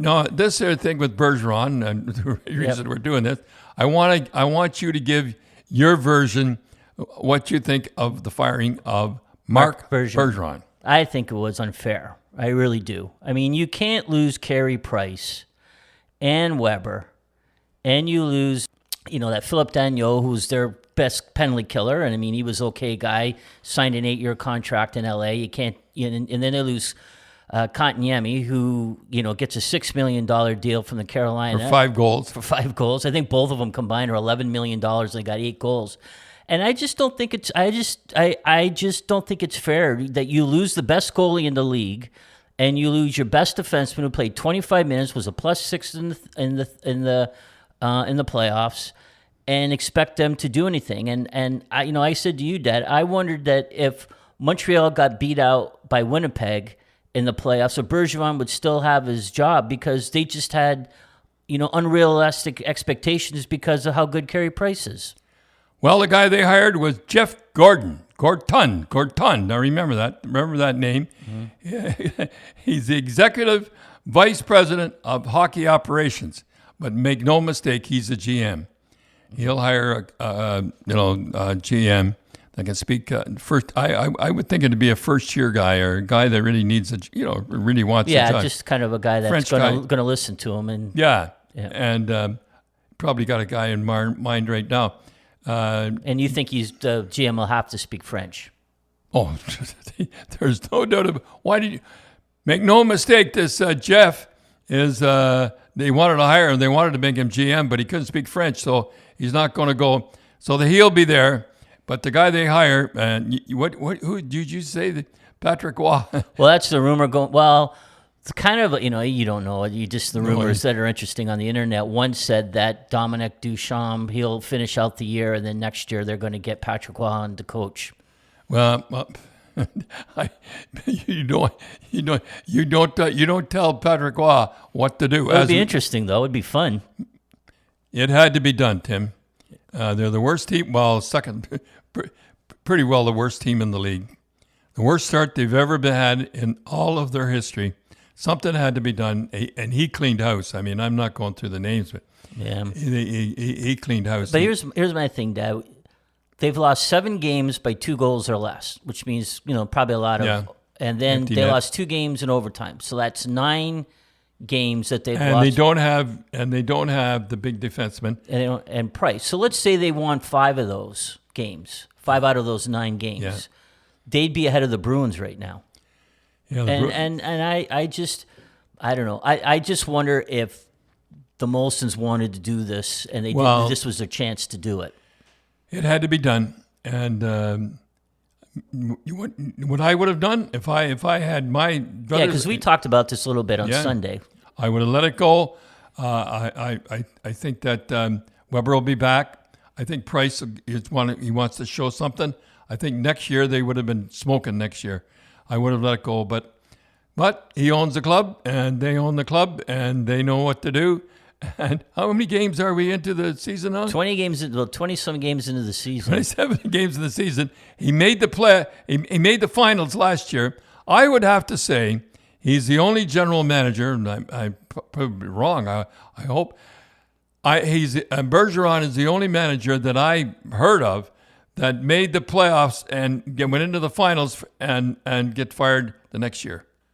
no, this thing with Bergeron, and the reason we're doing this, I want you to give your version, what you think of the firing of Marc Bergevin. I think it was unfair. I really do. I mean, you can't lose Carey Price and Weber, and you lose, that Philip Danault, who's their best penalty killer, and I mean, he was okay guy, signed an 8-year contract in LA. You can't, and then they lose Kotkaniemi, who gets a $6 million deal from the Carolina for 5 goals. For 5 goals, I think both of them combined are $11 million. They got 8 goals. And I just don't think it's. I just don't think it's fair that you lose the best goalie in the league, and you lose your best defenseman who played 25 minutes, was a +6 in the playoffs, and expect them to do anything. And I said to you, Dad, I wondered that if Montreal got beat out by Winnipeg in the playoffs, so Bergevin would still have his job because they just had unrealistic expectations because of how good Carey Price is. Well, the guy they hired was Jeff Gorton. Now remember that name. Mm-hmm. He's the executive vice president of hockey operations. But make no mistake, he's a GM. He'll hire a GM that can speak first. I would think it'd be a first-year guy or a guy that really needs really wants to talk. Yeah, just kind of a guy that's going to listen to him. And and probably got a guy in mind right now. And you think the GM will have to speak French? Oh, there's no doubt about. Why did you make no mistake? This Jeff is. They wanted to hire him. They wanted to make him GM, but he couldn't speak French, so he's not going to go. So he'll be there. But the guy they hire, and who did you say? Patrick Waugh. Well, that's the rumor going. Well. It's kind of, you don't know. You just the rumors that are interesting on the internet. One said that Dominic Duchamp, he'll finish out the year, and then next year they're going to get Patrick Waugh on to coach. Well, you don't tell Patrick Waugh what to do. It would be interesting, though. It'd be fun. It had to be done, Tim. They're the worst team. Well, second, pretty well the worst team in the league. The worst start they've ever had in all of their history. Something had to be done, and he cleaned house. I mean, I'm not going through the names, but he cleaned house. But here's my thing, Dad. They've lost 7 games by 2 goals or less, which means probably a lot of. Yeah. And then they lost 2 games in overtime, so that's 9 games that they've lost. And they don't have the big defenseman and Price. So let's say they won 5 of those games, 5 out of those 9 games. Yeah. They'd be ahead of the Bruins right now. Yeah, and I don't know. I just wonder if the Molsons wanted to do this, and this was their chance to do it. It had to be done, and what I would have done if I had my brothers. Yeah, because we talked about this a little bit on Sunday. I would have let it go. I think that Weber will be back. I think Price he wants to show something. I think next year they would have been smoking next year. I would have let it go, but he owns the club, and they own the club, and they know what to do. And how many games are we into the season now? 20-some games into the season. 27 games in the season. He made the He made the finals last year. I would have to say he's the only general manager, and I'm probably wrong. I hope. Bergeron is the only manager that I heard of that made the playoffs and went into the finals and get fired the next year.